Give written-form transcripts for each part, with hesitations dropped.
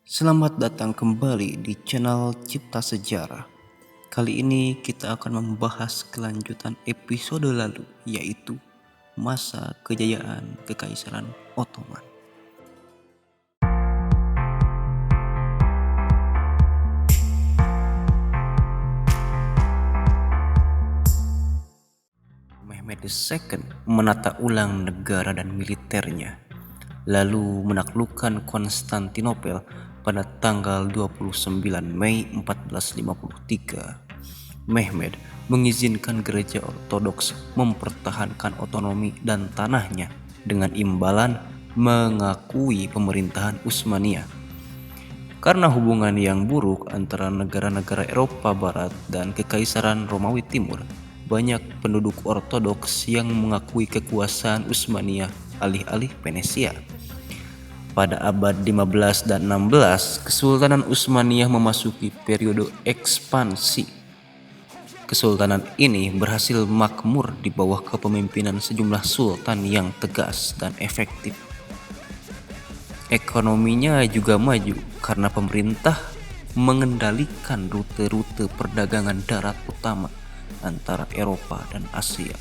Selamat datang kembali di channel Cipta Sejarah. Kali ini kita akan membahas kelanjutan episode lalu, yaitu masa kejayaan Kekaisaran Ottoman. Mehmed II menata ulang negara dan militernya, lalu menaklukkan Konstantinopel pada tanggal 29 Mei 1453. Mehmed mengizinkan gereja ortodoks mempertahankan otonomi dan tanahnya dengan imbalan mengakui pemerintahan Utsmaniyah. Karena hubungan yang buruk antara negara-negara Eropa Barat dan Kekaisaran Romawi Timur, banyak penduduk ortodoks yang mengakui kekuasaan Utsmaniyah alih-alih Venesia. Pada abad 15 dan 16, Kesultanan Utsmaniyah memasuki periode ekspansi. Kesultanan ini berhasil makmur di bawah kepemimpinan sejumlah sultan yang tegas dan efektif. Ekonominya juga maju karena pemerintah mengendalikan rute-rute perdagangan darat utama antara Eropa dan Asia.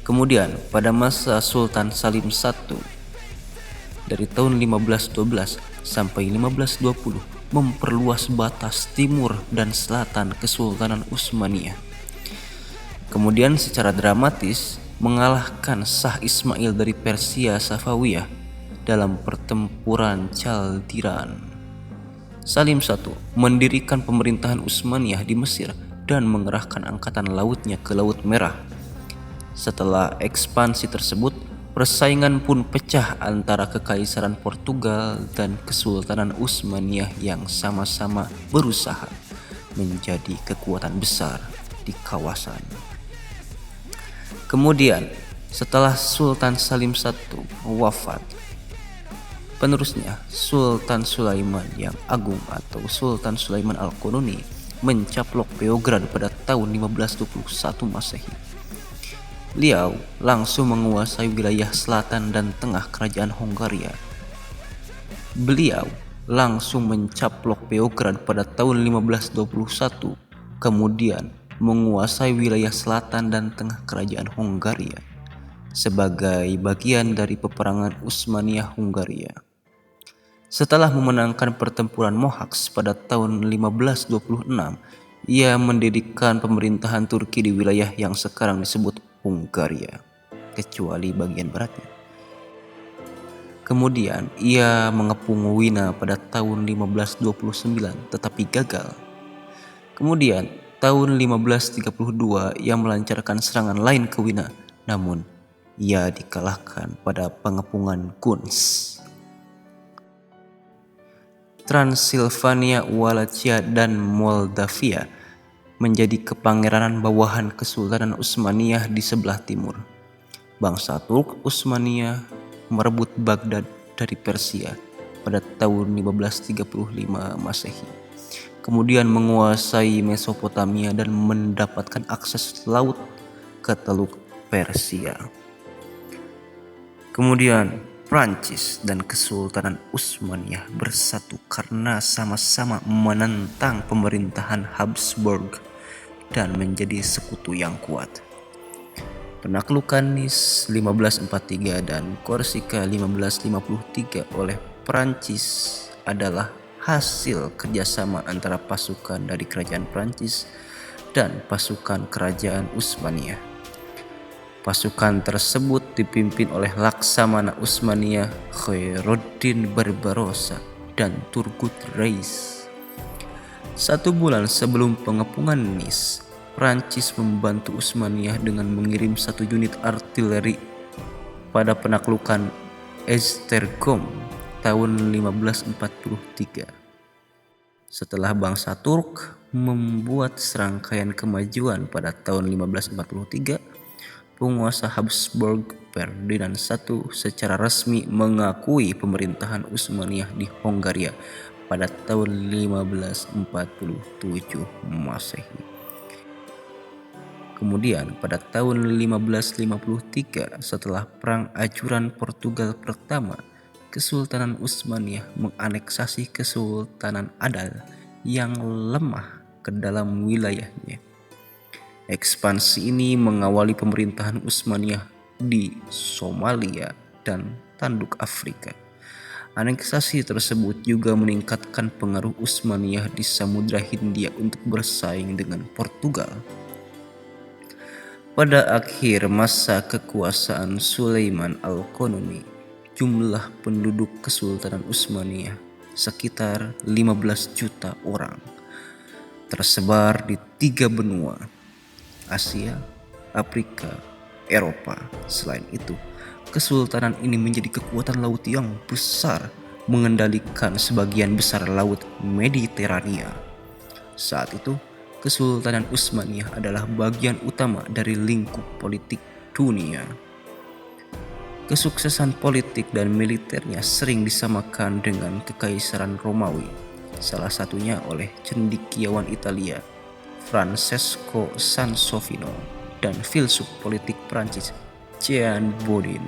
Kemudian pada masa Sultan Salim I dari tahun 1512 sampai 1520 memperluas batas timur dan selatan Kesultanan Utsmaniyah. Kemudian secara dramatis mengalahkan Shah Ismail dari Persia Safawiyah dalam pertempuran Chaldiran. Salim I mendirikan pemerintahan Utsmaniyah di Mesir dan mengerahkan angkatan lautnya ke Laut Merah. Setelah ekspansi tersebut, persaingan pun pecah antara Kekaisaran Portugal dan Kesultanan Utsmaniyah yang sama-sama berusaha menjadi kekuatan besar di kawasan. Kemudian, setelah Sultan Salim I wafat, penerusnya Sultan Sulaiman yang Agung atau Sultan Sulaiman Al-Qununi mencaplok Beograd pada tahun 1521 Masehi. Beliau langsung menguasai wilayah selatan dan tengah kerajaan Hongaria. Beliau langsung mencaplok Beograd pada tahun 1521, kemudian menguasai wilayah selatan dan tengah kerajaan Hongaria sebagai bagian dari peperangan Utsmaniyah-Hungaria. Setelah memenangkan pertempuran Mohacs pada tahun 1526, ia mendirikan pemerintahan Turki di wilayah yang sekarang disebut Hungaria, kecuali bagian baratnya. Kemudian ia mengepung Wina pada tahun 1529 tetapi gagal. Kemudian tahun 1532 ia melancarkan serangan lain ke Wina, namun ia dikalahkan pada pengepungan Kunz. Transilvania, Wallachia, dan Moldavia menjadi kepangeranan bawahan Kesultanan Utsmaniyah di sebelah timur. Bangsa Turk Utsmaniyah merebut Baghdad dari Persia pada tahun 1535 Masehi. Kemudian menguasai Mesopotamia dan mendapatkan akses laut ke Teluk Persia. Kemudian Prancis dan Kesultanan Utsmaniyah bersatu karena sama-sama menentang pemerintahan Habsburg dan menjadi sekutu yang kuat. Penaklukan Nice 1543 dan Korsika 1553 oleh Prancis adalah hasil kerjasama antara pasukan dari kerajaan Prancis dan pasukan kerajaan Utsmaniyah. Pasukan tersebut dipimpin oleh Laksamana Utsmaniyah Khairuddin Barbarossa dan Turgut Reis. 1 bulan sebelum pengepungan Nice, Prancis membantu Utsmaniyah dengan mengirim 1 unit artileri pada penaklukan Esztergom tahun 1543. Setelah bangsa Turk membuat serangkaian kemajuan pada tahun 1543, penguasa Habsburg Ferdinand I secara resmi mengakui pemerintahan Utsmaniyah di Hongaria pada tahun 1547 Masehi. Kemudian pada tahun 1553 setelah Perang Ajuran Portugal pertama, Kesultanan Utsmaniyah menganeksasi Kesultanan Adal yang lemah ke dalam wilayahnya. Ekspansi ini mengawali pemerintahan Utsmaniyah di Somalia dan Tanduk Afrika. Aneksasi tersebut juga meningkatkan pengaruh Utsmaniyah di Samudra Hindia untuk bersaing dengan Portugal. Pada akhir masa kekuasaan Sulaiman Al-Qanuni, jumlah penduduk Kesultanan Utsmaniyah sekitar 15 juta orang, tersebar di 3 benua, Asia, Afrika, Eropa. Selain itu, kesultanan ini menjadi kekuatan laut yang besar, mengendalikan sebagian besar laut Mediterania. Saat itu, Kesultanan Utsmaniyah adalah bagian utama dari lingkup politik dunia. Kesuksesan politik dan militernya sering disamakan dengan Kekaisaran Romawi, salah satunya oleh cendekiawan Italia Francesco Sansovino dan filsuf politik Prancis Jean Bodin.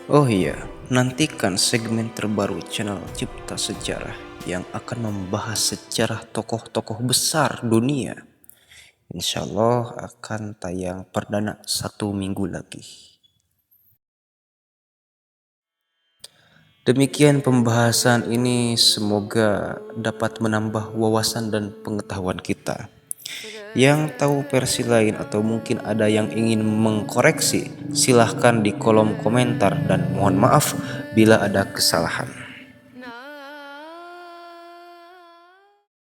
Oh iya, nantikan segmen terbaru channel Cipta Sejarah yang akan membahas sejarah tokoh-tokoh besar dunia. Insya Allah akan tayang perdana 1 minggu lagi. Demikian pembahasan ini, semoga dapat menambah wawasan dan pengetahuan kita. Yang tahu versi lain atau mungkin ada yang ingin mengkoreksi, silahkan di kolom komentar dan mohon maaf bila ada kesalahan.